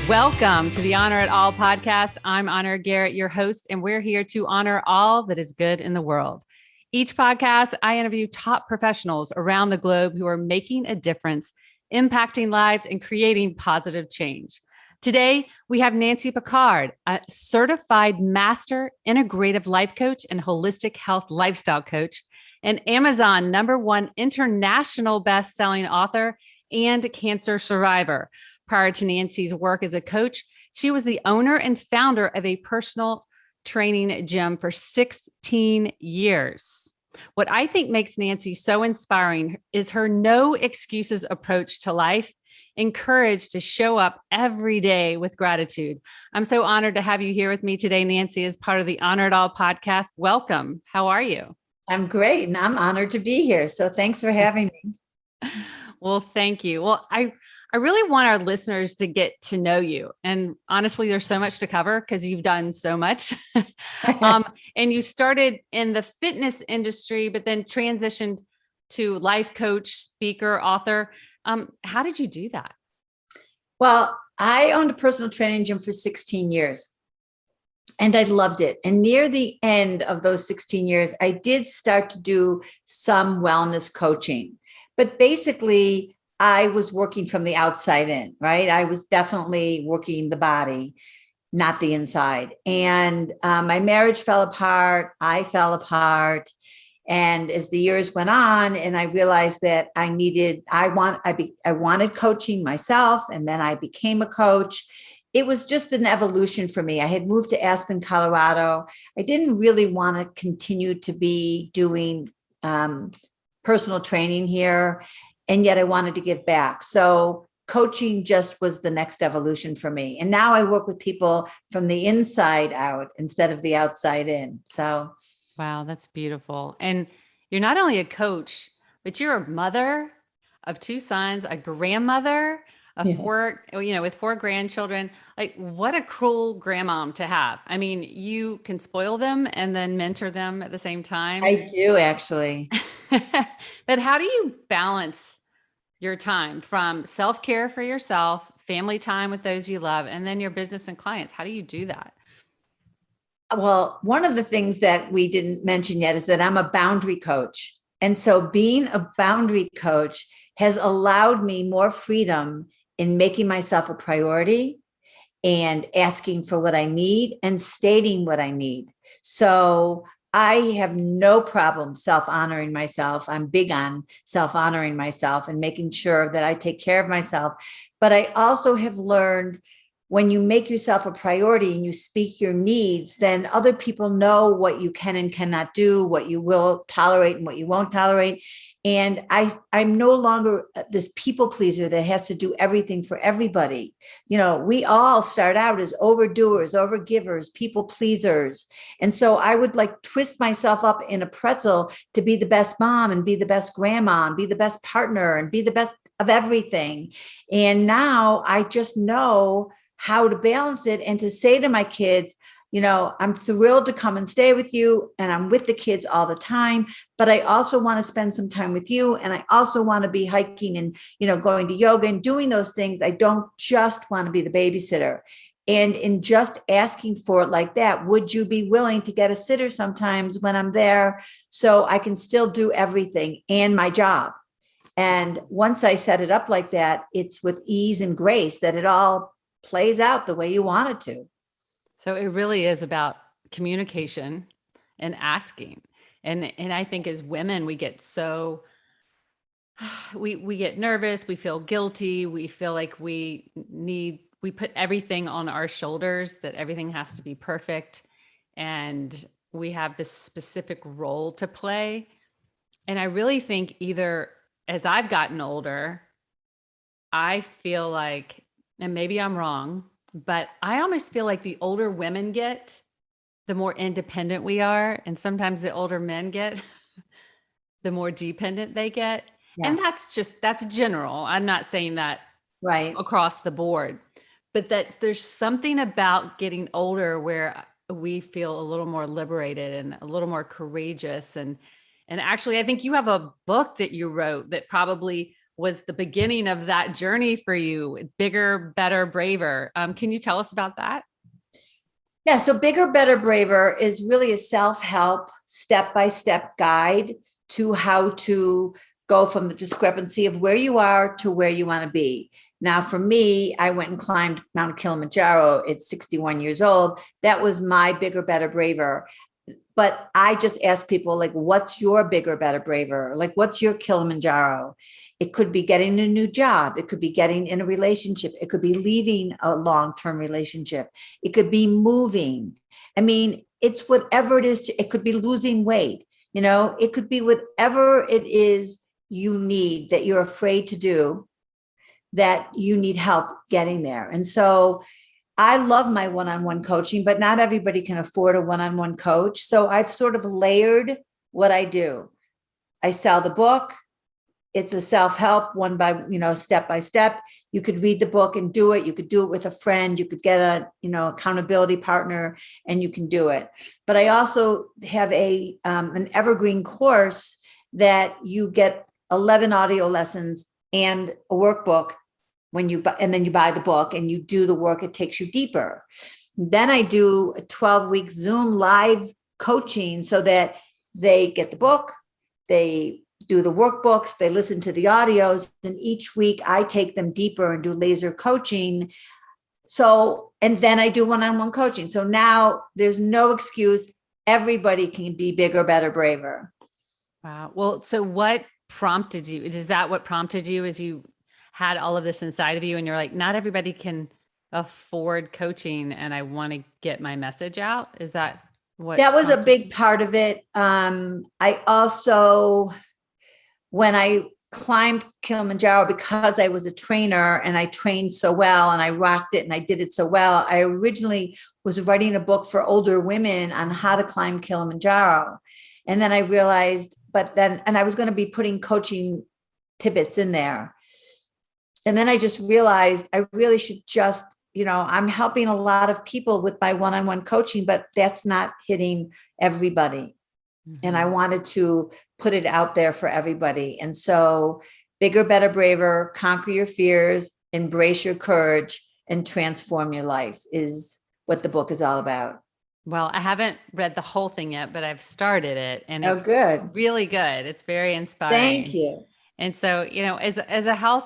Welcome to the Honor It All podcast. I'm Honor Garrett, your host, and we're here to honor all that is good in the world. Each podcast, I interview top professionals around the globe who are making a difference, impacting lives, and creating positive change. Today, we have Nancy Pickard, a certified master integrative life coach and holistic health lifestyle coach, an Amazon #1 international best-selling author, and cancer survivor. Prior to Nancy's work as a coach, she was the owner and founder of a personal training gym for 16 years. What I think makes Nancy so inspiring is her no excuses approach to life and courage to show up every day with gratitude. I'm so honored to have you here with me today, Nancy, as part of the Honor It All podcast. Welcome. How are you? I'm great, and I'm honored to be here. So thanks for having me. Well, thank you. Well, I really want our listeners to get to know you. And honestly, there's so much to cover because you've done so much. And you started in the fitness industry, but then transitioned to life coach, speaker, author. How did you do that? Well, I owned a personal training gym for 16 years. And I loved it. And near the end of those 16 years, I did start to do some wellness coaching. But basically, I was working from the outside in, right? I was definitely working the body, not the inside. And my marriage fell apart. I fell apart. And as the years went on, and I realized that I wanted coaching myself, and then I became a coach. It was just an evolution for me. I had moved to Aspen, Colorado. I didn't really want to continue to be doing personal training here. And yet I wanted to give back. So coaching just was the next evolution for me. And now I work with people from the inside out instead of the outside in. So. Wow, that's beautiful. And you're not only a coach, but you're a mother of 2 sons, a grandmother of 4, with 4 grandchildren. Like, what a cruel grandmom to have. I mean, you can spoil them and then mentor them at the same time. I do, actually. But how do you balance your time from self-care for yourself, family time with those you love, and then your business and clients? How do you do that? Well, one of the things that we didn't mention yet is that I'm a boundary coach. And so being a boundary coach has allowed me more freedom in making myself a priority and asking for what I need and stating what I need. So I have no problem self-honoring myself. I'm big on self-honoring myself and making sure that I take care of myself. But I also have learned when you make yourself a priority and you speak your needs, then other people know what you can and cannot do, what you will tolerate and what you won't tolerate. And I'm no longer this people pleaser that has to do everything for everybody. We all start out as overdoers, overgivers, people pleasers. And so I would twist myself up in a pretzel to be the best mom and be the best grandma and be the best partner and be the best of everything. And now I just know how to balance it and to say to my kids, I'm thrilled to come and stay with you, and I'm with the kids all the time, but I also want to spend some time with you. And I also want to be hiking and, going to yoga and doing those things. I don't just want to be the babysitter. And in just asking for it like that, would you be willing to get a sitter sometimes when I'm there so I can still do everything and my job? And once I set it up like that, it's with ease and grace that it all plays out the way you want it to. So it really is about communication and asking. And I think as women, we get we get nervous, we feel guilty, we feel like we put everything on our shoulders, that everything has to be perfect. And we have this specific role to play. And I really think either as I've gotten older, I feel like, and maybe I'm wrong, but I almost feel like the older women get, the more independent we are. And sometimes the older men get, the more dependent they get. Yeah. And that's general. I'm not saying that right across the board, but that there's something about getting older where we feel a little more liberated and a little more courageous. And actually, I think you have a book that you wrote that probably was the beginning of that journey for you. Bigger, better, braver. Can you tell us about that? Yeah. So Bigger, Better, Braver is really a self-help, step-by-step guide to how to go from the discrepancy of where you are to where you want to be. Now, for me, I went and climbed Mount Kilimanjaro at 61 years old. That was my Bigger, Better, Braver. But I just ask people, like, what's your bigger, better, braver? Like, what's your Kilimanjaro? It could be getting a new job. It could be getting in a relationship. It could be leaving a long-term relationship. It could be moving. I mean, it's whatever it is. It could be losing weight. It could be whatever it is you need that you're afraid to do, that you need help getting there. And so I love my one-on-one coaching, but not everybody can afford a one-on-one coach. So I've sort of layered what I do. I sell the book. It's a self-help step by step. You could read the book and do it. You could do it with a friend. You could get a, accountability partner, and you can do it. But I also have an evergreen course that you get 11 audio lessons and a workbook and then you buy the book and you do the work. It takes you deeper. Then I do a 12-week Zoom live coaching so that they get the book, they do the workbooks, they listen to the audios, and each week I take them deeper and do laser coaching. And then I do one-on-one coaching. So now there's no excuse. Everybody can be bigger, better, braver. Wow. Well, so what prompted you? Is that what prompted you as you had all of this inside of you and you're like, not everybody can afford coaching and I want to get my message out? Is that what? That was a big part of it. I also, when I climbed Kilimanjaro, because I was a trainer and I trained so well and I rocked it and I did it so well, I originally was writing a book for older women on how to climb Kilimanjaro. And then I realized, and I was going to be putting coaching tidbits in there. And then I just realized I really should just, I'm helping a lot of people with my one-on-one coaching, but that's not hitting everybody. Mm-hmm. And I wanted to put it out there for everybody. And so Bigger, Better, Braver, Conquer Your Fears, Embrace Your Courage, and Transform Your Life is what the book is all about. Well, I haven't read the whole thing yet, but I've started it and it's good. Really good. It's very inspiring. Thank you. And so, as a health,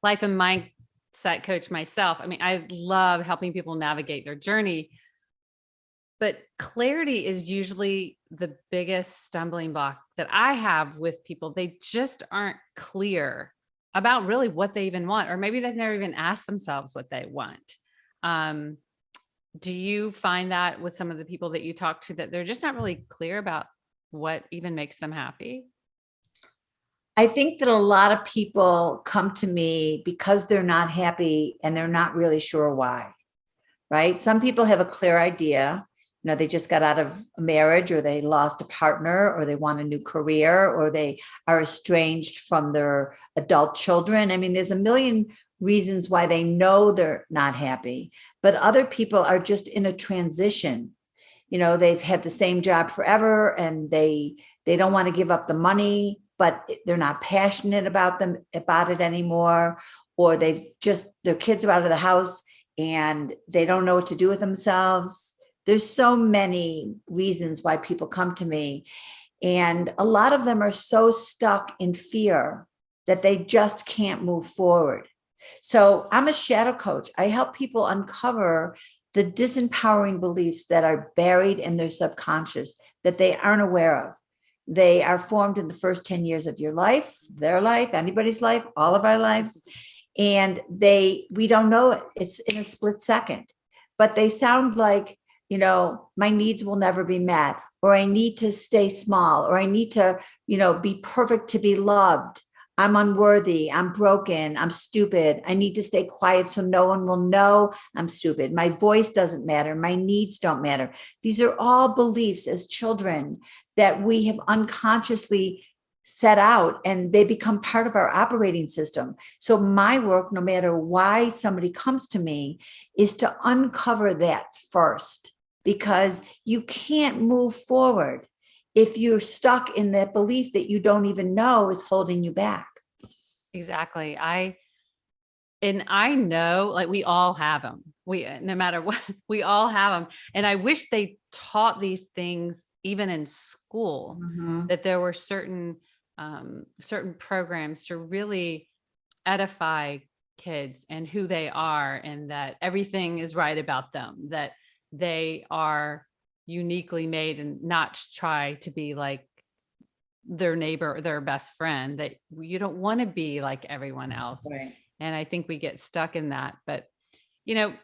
life and mindset coach myself, I mean, I love helping people navigate their journey, but clarity is usually the biggest stumbling block that I have with people. They just aren't clear about really what they even want, or maybe they've never even asked themselves what they want. Do you find that with some of the people that you talk to, that they're just not really clear about what even makes them happy? I think that a lot of people come to me because they're not happy and they're not really sure why, right? Some people have a clear idea. They just got out of a marriage, or they lost a partner, or they want a new career, or they are estranged from their adult children. I mean, there's a million reasons why they know they're not happy, but other people are just in a transition. They've had the same job forever and they don't want to give up the money, but they're not passionate about it anymore, or their kids are out of the house and they don't know what to do with themselves. There's so many reasons why people come to me, and a lot of them are so stuck in fear that they just can't move forward. So I'm a shadow coach. I help people uncover the disempowering beliefs that are buried in their subconscious that they aren't aware of. They are formed in the first 10 years of your life, their life, anybody's life, all of our lives. And we don't know it. It's in a split second, but they sound like, my needs will never be met, or I need to stay small, or I need to, be perfect to be loved. I'm unworthy. I'm broken. I'm stupid. I need to stay quiet so no one will know I'm stupid. My voice doesn't matter. My needs don't matter. These are all beliefs as children that we have unconsciously set out, and they become part of our operating system. So my work, no matter why somebody comes to me, is to uncover that first, because you can't move forward if you're stuck in that belief that you don't even know is holding you back. Exactly. I know, like, we all have them. No matter what, we all have them. And I wish they taught these things even in school, Mhm. that there were certain programs to really edify kids and who they are, and that everything is right about them, that they are uniquely made, and not try to be like their neighbor or their best friend, that you don't want to be like everyone else. Right. And I think we get stuck in that. But, you know,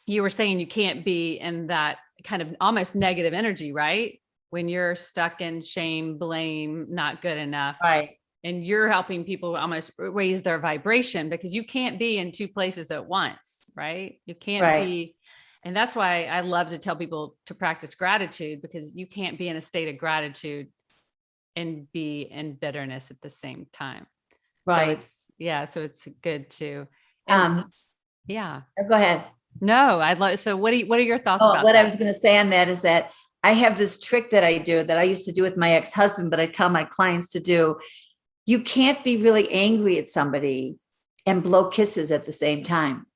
you were saying you can't be in that kind of almost negative energy, right? When you're stuck in shame, blame, not good enough. Right. And you're helping people almost raise their vibration, because you can't be in two places at once, right? You can't Right. be. And that's why I love to tell people to practice gratitude, because you can't be in a state of gratitude and be in bitterness at the same time. So Right. so it's good to, and Um, yeah, Go ahead. no, I'd love, so what are your thoughts Oh, about what I that? was going to say on that is that I have this trick that I do that I used to do with my ex-husband, but I tell my clients to do. You can't be really angry at somebody and blow kisses at the same time.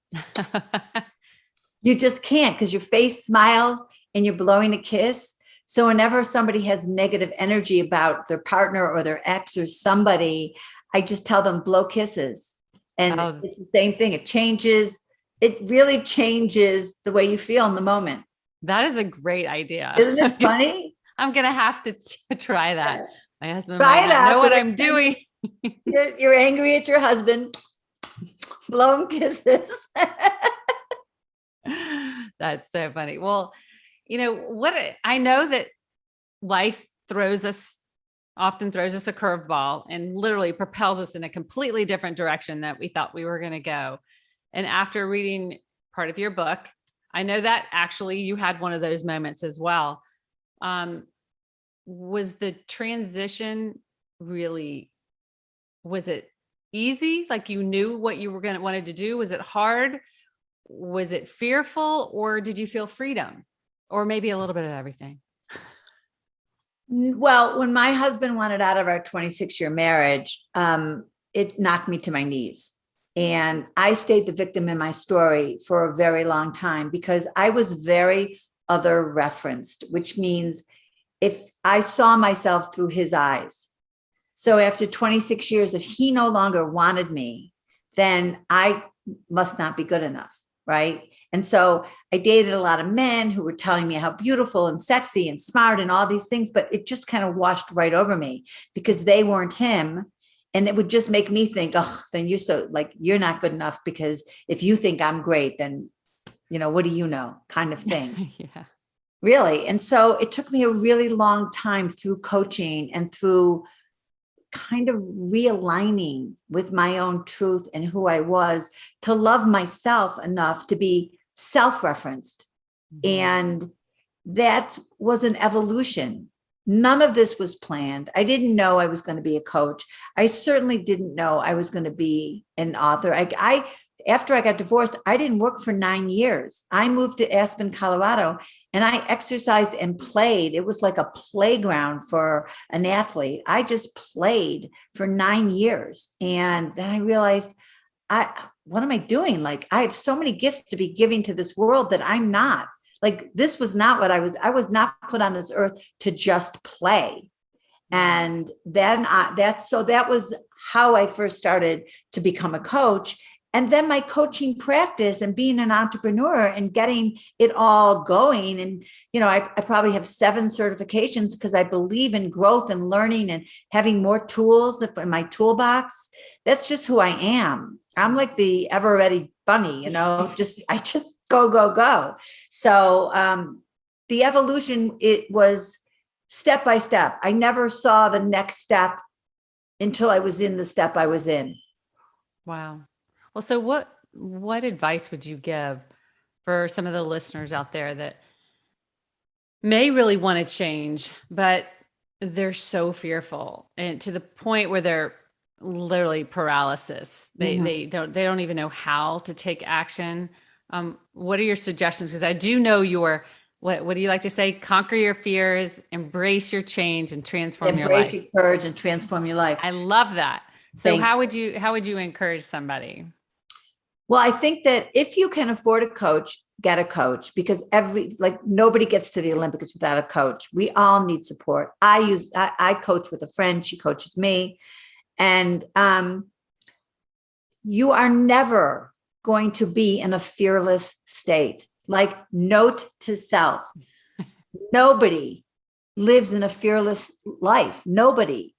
You just can't, because your face smiles and you're blowing a kiss. So whenever somebody has negative energy about their partner or their ex or somebody, I just tell them blow kisses. And Oh, it's the same thing. It really changes the way you feel in the moment. that is a great idea. Isn't it funny? I'm going to have to try that. My husband might Try it not know out. what I'm doing. You're angry at your husband, blow him kisses. That's so funny. Well, I know that life often throws us a curveball and literally propels us in a completely different direction that we thought we were going to go. And after reading part of your book, I know that actually you had one of those moments as well. Was the transition really, was it easy? Like, you knew what you were wanted to do? Was it hard? Was it fearful, or did you feel freedom, or maybe a little bit of everything? Well, when my husband wanted out of our 26-year marriage, it knocked me to my knees. And I stayed the victim in my story for a very long time because I was very other referenced, which means if I saw myself through his eyes. So after 26 years, if he no longer wanted me, then I must not be good enough. Right. And so I dated a lot of men who were telling me how beautiful and sexy and smart and all these things, but it just kind of washed right over me because they weren't him. And it would just make me think, oh, then you're not good enough, because if you think I'm great, then, what do you know, kind of thing. Yeah. Really. And so it took me a really long time through coaching and through kind of realigning with my own truth and who I was to love myself enough to be self-referenced. Mm-hmm. And that was an evolution. None of this was planned. I didn't know I was going to be a coach. I certainly didn't know I was going to be an author. After I got divorced, I didn't work for 9 years. I moved to Aspen, Colorado, and I exercised and played. It was like a playground for an athlete. I just played for 9 years. And then I realized, what am I doing? Like, I have so many gifts to be giving to this world that I'm not. Like, this was not what I was not put on this earth to just play. And then that was how I first started to become a coach. And then my coaching practice and being an entrepreneur and getting it all going. And, I probably have 7 certifications because I believe in growth and learning and having more tools in my toolbox. That's just who I am. I'm like the ever ready bunny, I just go, go, go. So the evolution, it was step by step. I never saw the next step until I was in the step I was in. Wow. Well, so what advice would you give for some of the listeners out there that may really want to change, but they're so fearful, and to the point where they're literally paralysis? They don't even know how to take action. What are your suggestions? Because I do know what do you like to say? Conquer your fears, embrace your change, and transform your life. Embrace your courage and transform your life. I love that. So how would you encourage somebody? Well, I think that if you can afford a coach, get a coach, because nobody gets to the Olympics without a coach. We all need support. I coach with a friend. She coaches me. And you are never going to be in a fearless state. Like, note to self, nobody lives in a fearless life. Nobody.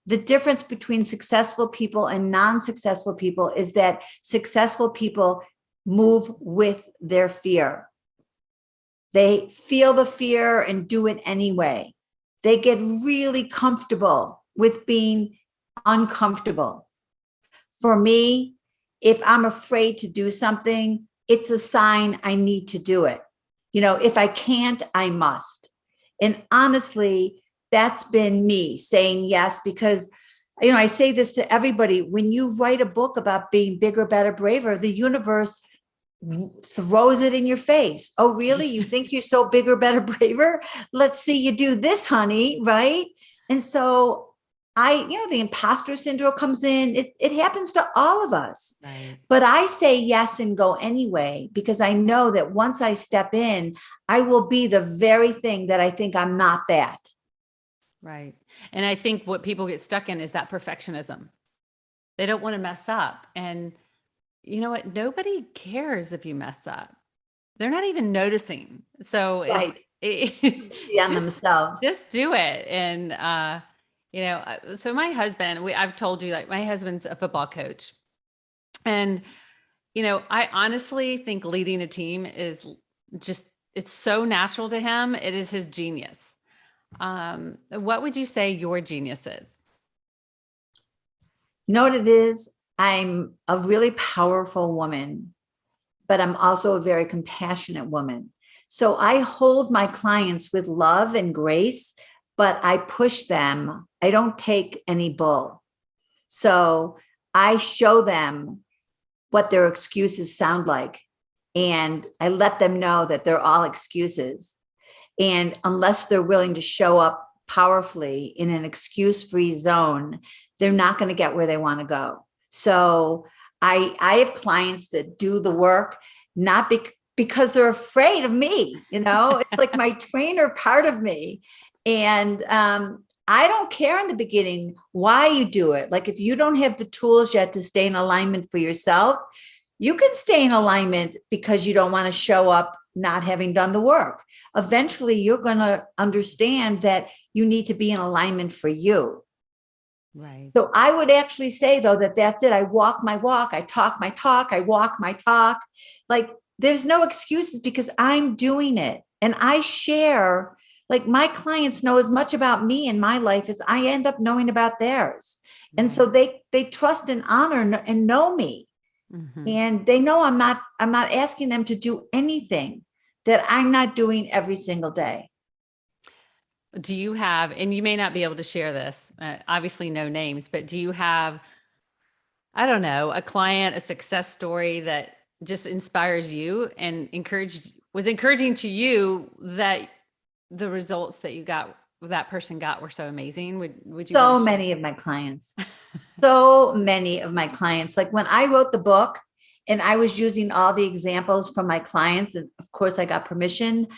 The difference between successful people and non-successful people is that successful people move with their fear. They feel the fear and do it anyway. They get really comfortable with being uncomfortable. For me, if I'm afraid to do something, it's a sign I need to do it. If I can't, I must. And honestly, that's been me saying yes, because, I say this to everybody. When you write a book about being bigger, better, braver, the universe throws it in your face. Oh, really? You think you're so bigger, better, braver? Let's see you do this, honey. Right. And so the imposter syndrome comes in. It happens to all of us. Right. But I say yes and go anyway, because I know that once I step in, I will be the very thing that I think I'm not that. Right. And I think what people get stuck in is that perfectionism. They don't want to mess up. And you know what? Nobody cares if you mess up. They're not even noticing. So right. On themselves. Just do it. And, so my husband, I've told you, like, my husband's a football coach. And, I honestly think leading a team is it's so natural to him. It is his genius. What would you say your genius is? You know what it is? I'm a really powerful woman, but I'm also a very compassionate woman. So I hold my clients with love and grace, but I push them. I don't take any bull. So I show them what their excuses sound like. And I let them know that they're all excuses. And unless they're willing to show up powerfully in an excuse-free zone, they're not going to get where they want to go. So I have clients that do the work, not because they're afraid of me. It's like my trainer part of me. And I don't care in the beginning why you do it. Like, if you don't have the tools yet to stay in alignment for yourself, you can stay in alignment because you don't want to show up not having done the work. Eventually, you're going to understand that you need to be in alignment for you. Right. So I would actually say, though, that's it. I walk my walk. I talk my talk. I walk my talk. Like, there's no excuses because I'm doing it. And I share, like, my clients know as much about me and my life as I end up knowing about theirs. And so they trust and honor and know me. Mm-hmm. And they know I'm not asking them to do anything that I'm not doing every single day. Do you have, and you may not be able to share this, obviously no names, but do you have, I don't know, a client, a success story that just inspires you and was encouraging to you, that the results that that person got were so amazing? Would you? So many of my clients, like when I wrote the book and I was using all the examples from my clients, and of course I got permission,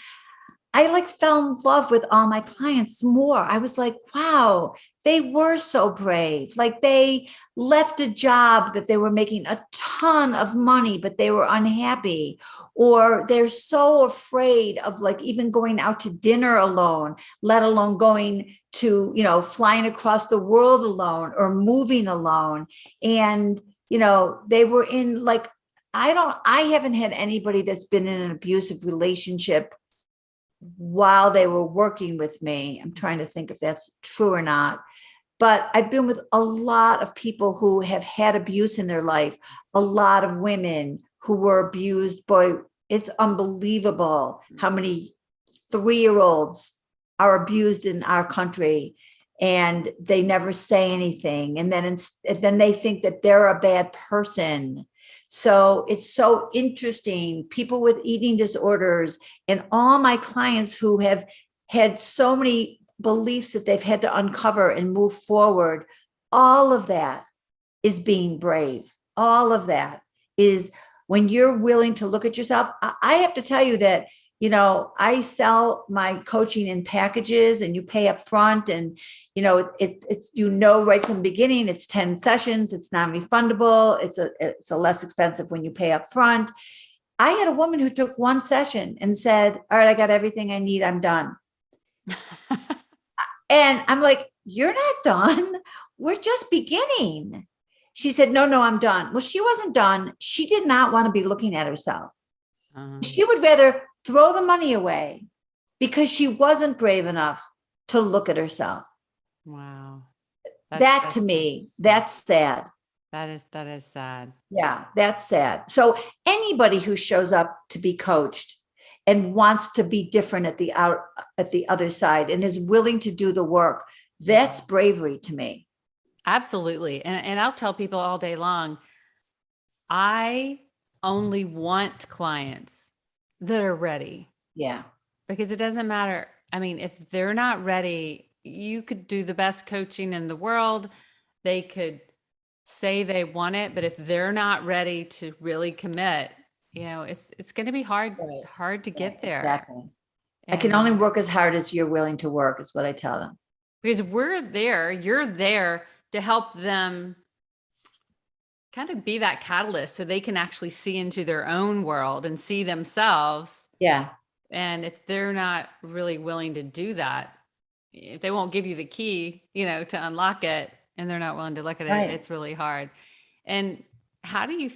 I fell in love with all my clients more. I was like, wow, they were so brave. Like, they left a job that they were making a ton of money, but they were unhappy, or they're so afraid of even going out to dinner alone, let alone going to, flying across the world alone or moving alone. And, they were in I haven't had anybody that's been in an abusive relationship while they were working with me. I'm trying to think if that's true or not, but I've been with a lot of people who have had abuse in their life, a lot of women who were abused. Boy, it's unbelievable how many 3-year-olds are abused in our country, and they never say anything. And then they think that they're a bad person. So it's so interesting. People with eating disorders and all my clients who have had so many beliefs that they've had to uncover and move forward, all of that is being brave. All of that is when you're willing to look at yourself. I have to tell you that, I sell my coaching in packages and you pay up front, and, it's, right from the beginning, it's 10 sessions. It's non-refundable. It's a less expensive when you pay up front. I had a woman who took one session and said, all right, I got everything I need. I'm done. And I'm like, you're not done. We're just beginning. She said, no, I'm done. Well, she wasn't done. She did not want to be looking at herself. She would rather throw the money away because she wasn't brave enough to look at herself. Wow. To me, that's sad. That is sad. Yeah, that's sad. So anybody who shows up to be coached and wants to be different at the other side and is willing to do the work, that's bravery to me. Absolutely. And I'll tell people all day long, I only want clients that are ready. Yeah. Because it doesn't matter. I mean, if they're not ready, you could do the best coaching in the world. They could say they want it, but if they're not ready to really commit, it's going to be hard to get there. Exactly. I can only work as hard as you're willing to work, is what I tell them. Because you're there to help them kind of be that catalyst so they can actually see into their own world and see themselves. Yeah. And if they're not really willing to do that, if they won't give you the key, to unlock it, and they're not willing to look at it, it's really hard. And how do you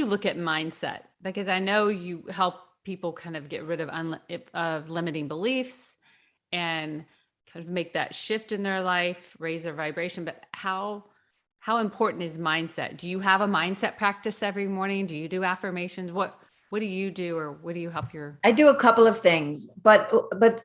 look at mindset? Because I know you help people kind of get rid of limiting beliefs and kind of make that shift in their life, raise their vibration. But how important is mindset? Do you have a mindset practice every morning? Do you do affirmations? What do you do, or what do you help I do a couple of things, but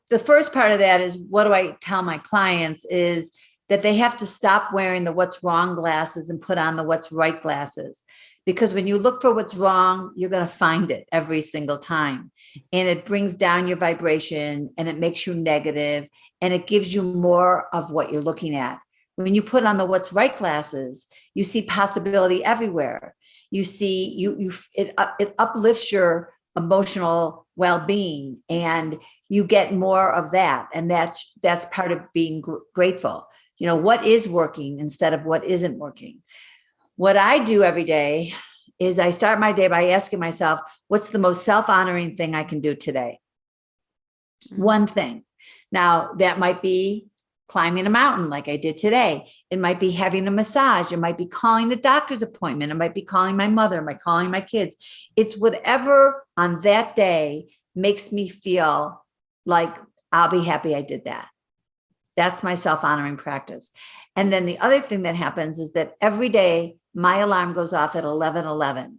the first part of that is, what do I tell my clients is that they have to stop wearing the what's wrong glasses and put on the what's right glasses. Because when you look for what's wrong, you're going to find it every single time. And it brings down your vibration, and it makes you negative, and it gives you more of what you're looking at. When you put on the what's right glasses, you see possibility everywhere. You see, it uplifts your emotional well-being, and you get more of that. And that's part of being grateful. What is working instead of what isn't working. What I do every day is I start my day by asking myself, what's the most self-honoring thing I can do today? One thing. Now, that might be climbing a mountain like I did today. It might be having a massage. It might be calling a doctor's appointment. It might be calling my mother. It might be calling my kids. It's whatever on that day makes me feel like I'll be happy I did that. That's my self-honoring practice. And then the other thing that happens is that every day my alarm goes off at 11:11.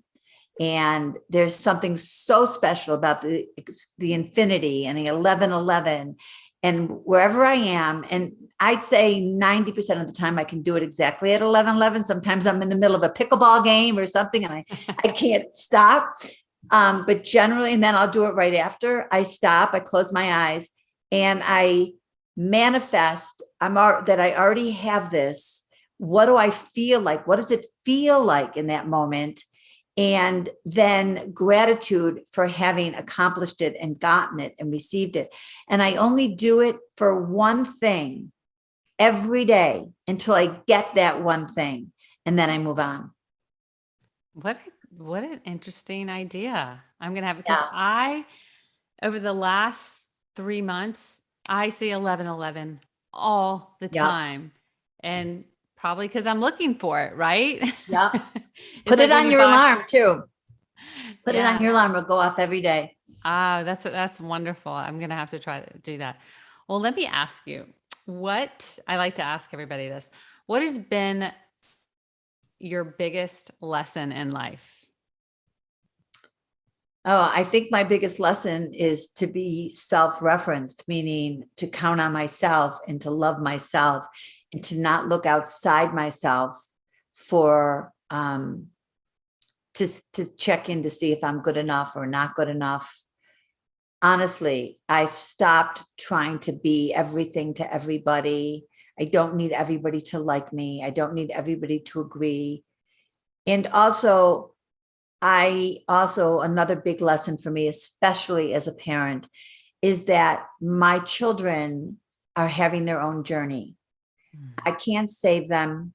And there's something so special about the infinity and the 11:11. And wherever I am, and I'd say 90% of the time I can do it exactly at 11:11. Sometimes I'm in the middle of a pickleball game or something and I can't stop. But generally, and then I'll do it right after I stop, I close my eyes and I manifest that I already have this. What do I feel like? What does it feel like in that moment? And then gratitude for having accomplished it and gotten it and received it. And I only do it for one thing every day until I get that one thing. And then I move on. What an interesting idea. I'm going to have, because over the last 3 months, I see 11:11 all the time. And probably because I'm looking for it, right? Yeah. Put it on your alarm too. Put it on your alarm. It'll go off every day. That's wonderful. I'm going to have to try to do that. Well, let me ask you I like to ask everybody this. What has been your biggest lesson in life? Oh, I think my biggest lesson is to be self-referenced, meaning to count on myself and to love myself and to not look outside myself for to check in to see if I'm good enough or not good enough. Honestly, I've stopped trying to be everything to everybody. I don't need everybody to like me. I don't need everybody to agree. And also, another big lesson for me, especially as a parent, is that my children are having their own journey. I can't save them.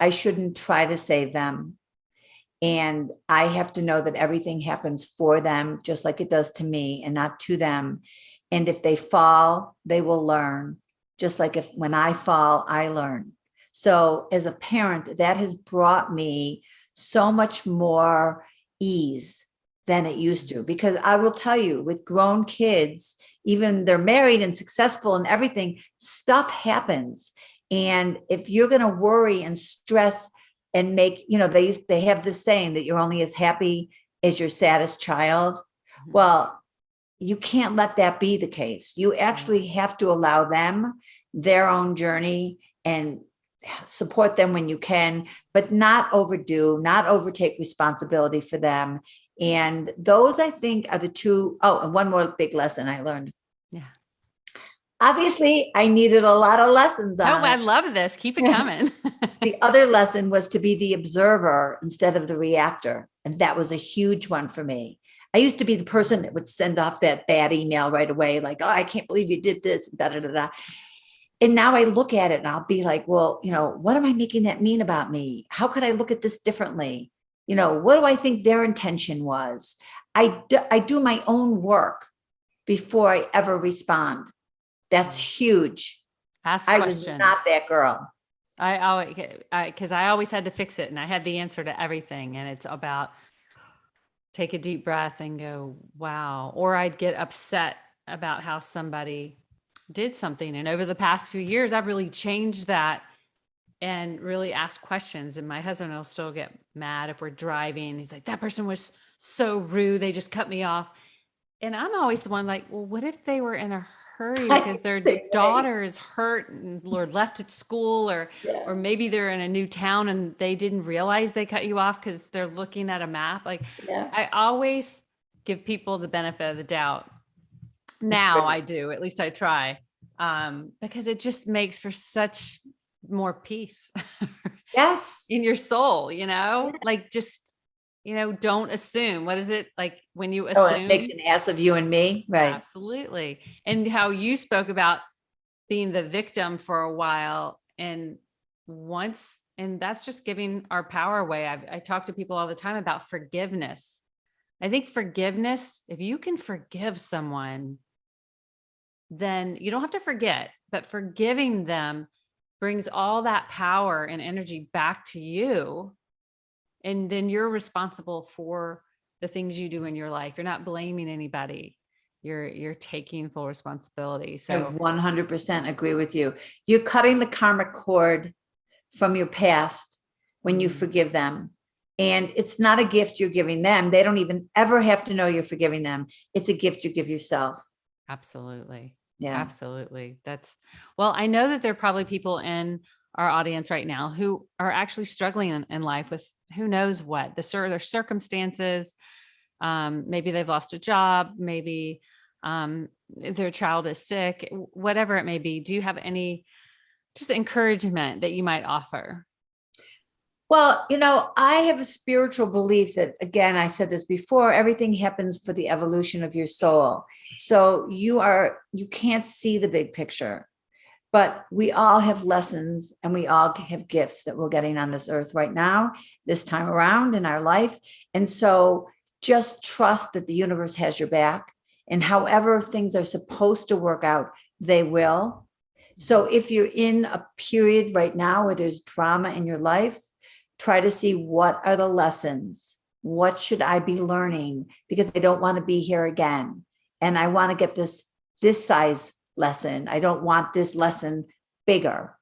I shouldn't try to save them. And I have to know that everything happens for them, just like it does to me and not to them. And if they fall, they will learn. Just like when I fall, I learn. So as a parent, that has brought me so much more ease than it used to, because I will tell you, with grown kids, even they're married and successful and everything, stuff happens. And if you're going to worry and stress and make, they have this saying that you're only as happy as your saddest child. Well, you can't let that be the case. You actually have to allow them their own journey and support them when you can, but not overdo, not overtake responsibility for them. And those, I think, are the two. Oh, and one more big lesson I learned. Yeah. Obviously, I needed a lot of lessons on I it. love this. Keep it coming. The other lesson was to be the observer instead of the reactor. And that was a huge one for me. I used to be the person that would send off that bad email right away, like, oh, I can't believe you did this, da, da, da, da. And now I look at it and I'll be like, well, what am I making that mean about me? How could I look at this differently? What do I think their intention was? I do my own work before I ever respond. That's huge. Ask I questions. was not that girl. Because I always had to fix it and I had the answer to everything. And it's about take a deep breath and go, wow. Or I'd get upset about how somebody did something. And over the past few years, I've really changed that and really ask questions. And my husband will still get mad if we're driving. He's like, that person was so rude. They just cut me off. And I'm always the one like, well, what if they were in a hurry because their daughter is hurt or left at school, or maybe they're in a new town and they didn't realize they cut you off because they're looking at a map. Like I always give people the benefit of the doubt. Now I do, at least I try, because it just makes for such more peace. Yes. In your soul, Yes. like just, don't assume. What is it like when you assume? It makes an ass of you and me. Right. Absolutely. And how you spoke about being the victim for a while and that's just giving our power away. I talk to people all the time about forgiveness. I think forgiveness, if you can forgive someone, then you don't have to forget, but forgiving them brings all that power and energy back to you. And then you're responsible for the things you do in your life. You're not blaming anybody. You're taking full responsibility. So I 100% agree with you. You're cutting the karmic cord from your past when you forgive them. And it's not a gift you're giving them. They don't even ever have to know you're forgiving them. It's a gift you give yourself. Absolutely. Yeah. Absolutely. Well, I know that there are probably people in our audience right now who are actually struggling in life with who knows what their circumstances. Maybe they've lost a job. Maybe their child is sick, whatever it may be. Do you have any just encouragement that you might offer? Well, I have a spiritual belief that, again, I said this before, everything happens for the evolution of your soul. So you can't see the big picture, but we all have lessons and we all have gifts that we're getting on this earth right now, this time around in our life. And so just trust that the universe has your back, and however things are supposed to work out, they will. So if you're in a period right now where there's drama in your life, try to see what are the lessons. What should I be learning? Because I don't want to be here again. And I want to get this size lesson. I don't want this lesson bigger.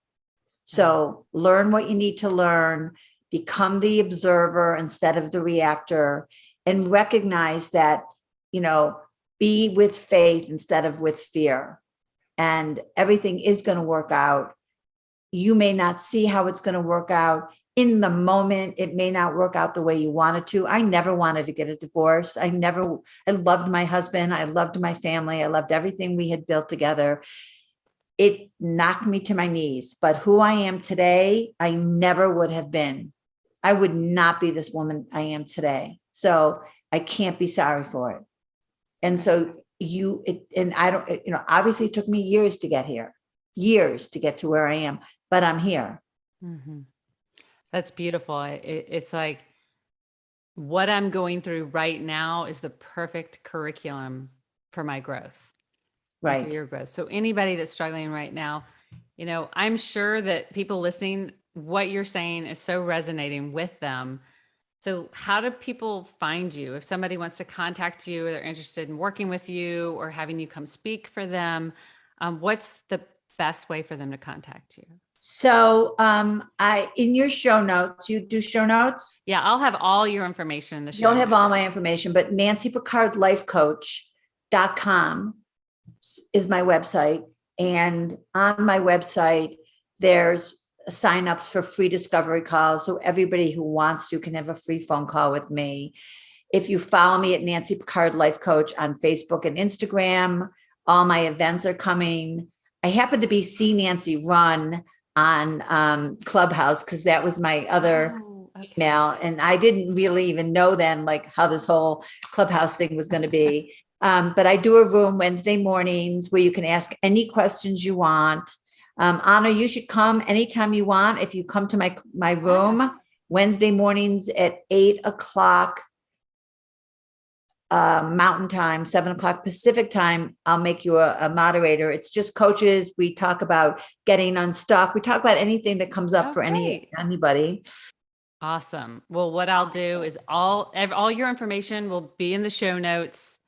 So learn what you need to learn, become the observer instead of the reactor, and recognize that, be with faith instead of with fear. And everything is going to work out. You may not see how it's going to work out. In the moment, it may not work out the way you wanted to. I never wanted to get a divorce. I loved my husband. I loved my family. I loved everything we had built together. it knocked me to my knees. But who I am today, I never would have been. I would not be this woman I am today. So I can't be sorry for it. And so I don't, obviously it took me years to get here, years to get to where I am, but I'm here. Mm-hmm. That's beautiful. It's like what I'm going through right now is the perfect curriculum for my growth. Right. And for your growth. So anybody that's struggling right now, I'm sure that people listening, what you're saying is so resonating with them. So how do people find you? If somebody wants to contact you, or they're interested in working with you or having you come speak for them, what's the best way for them to contact you? So in your show notes, you do show notes? Yeah, I'll have all your information in the show. You'll have all my information, but nancypickardlifecoach.com is my website. And on my website, there's signups for free discovery calls. So everybody who wants to can have a free phone call with me. If you follow me at Nancy Pickard Life Coach on Facebook and Instagram, all my events are coming. I happen to be See Nancy Run on Clubhouse because that was my other email. And I didn't really even know then like how this whole Clubhouse thing was going to be. But I do a room Wednesday mornings where you can ask any questions you want. Anna, you should come anytime you want. If you come to my room Wednesday mornings at 8:00 Mountain Time, 7:00 Pacific Time, I'll make you a moderator. It's just coaches. We talk about getting unstuck. We talk about anything that comes up for anybody. Awesome. Well, what I'll do is all your information will be in the show notes,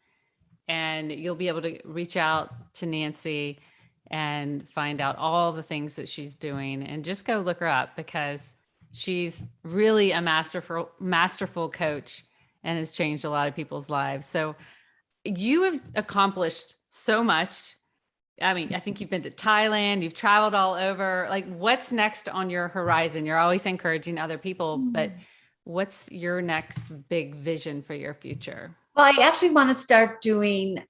and you'll be able to reach out to Nancy and find out all the things that she's doing, and just go look her up because she's really a masterful coach and has changed a lot of people's lives. So you have accomplished so much. I mean, I think you've been to Thailand, you've traveled all over. Like, what's next on your horizon? You're always encouraging other people, but what's your next big vision for your future? Well, I actually want to start doing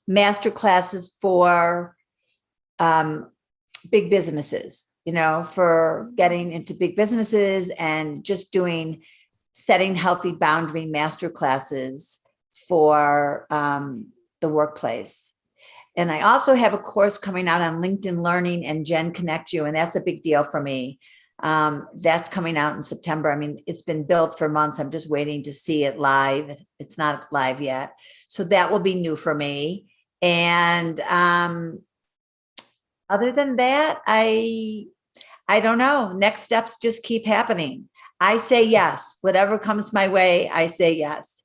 master classes for big businesses, for getting into big businesses and just setting healthy boundary master classes for the workplace. And I also have a course coming out on LinkedIn Learning and Gen Connect You, and that's a big deal for me. That's coming out in September. I mean, it's been built for months. I'm just waiting to see it live. It's not live yet. So that will be new for me. And other than that, I don't know. Next steps just keep happening. I say yes. Whatever comes my way, I say yes.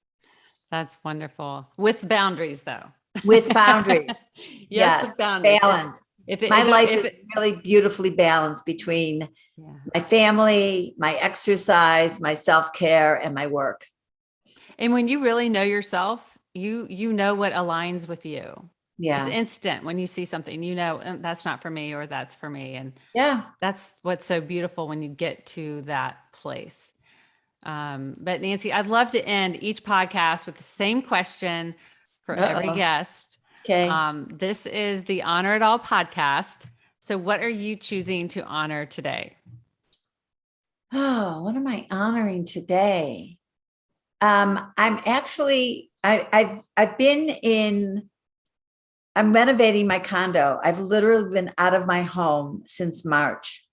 That's wonderful. With boundaries, though. With boundaries. Yes, with boundaries. Balance. My life is really beautifully balanced between my family, my exercise, my self-care, and my work. And when you really know yourself, you know what aligns with you. Yeah. It's instant when you see something, that's not for me or that's for me. And that's what's so beautiful when you get to that place. But Nancy, I'd love to end each podcast with the same question for every guest. Okay. This is the Honor It All podcast. So what are you choosing to honor today? Oh, what am I honoring today? I'm actually, I'm renovating my condo. I've literally been out of my home since March.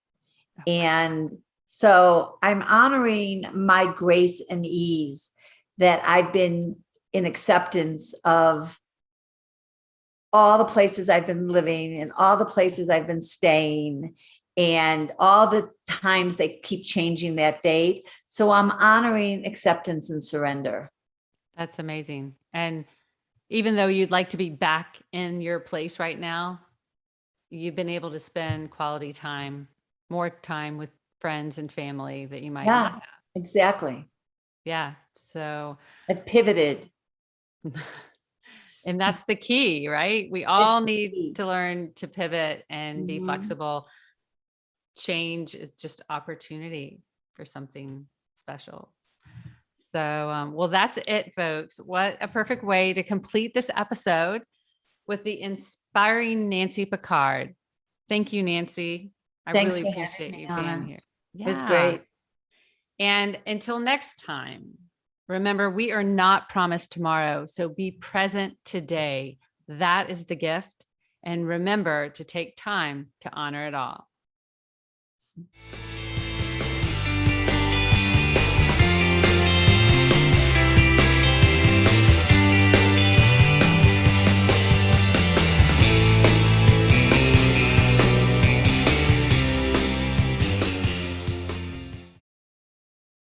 And so I'm honoring my grace and ease that I've been in acceptance of all the places I've been living and all the places I've been staying and all the times they keep changing that date. So I'm honoring acceptance and surrender. That's amazing. And even though you'd like to be back in your place right now, you've been able to spend quality time, more time with friends and family that you might not have. Exactly. Yeah. So I've pivoted. And that's the key, right? We all need to learn to pivot and be flexible. Change is just opportunity for something special. So, well, that's it, folks. What a perfect way to complete this episode. with the inspiring Nancy Pickard. Thank you, Nancy. I Thanks really for having appreciate me, you Anna. being here. It was great. And until next time, remember, we are not promised tomorrow. So be present today. That is the gift. And remember to take time to honor it all.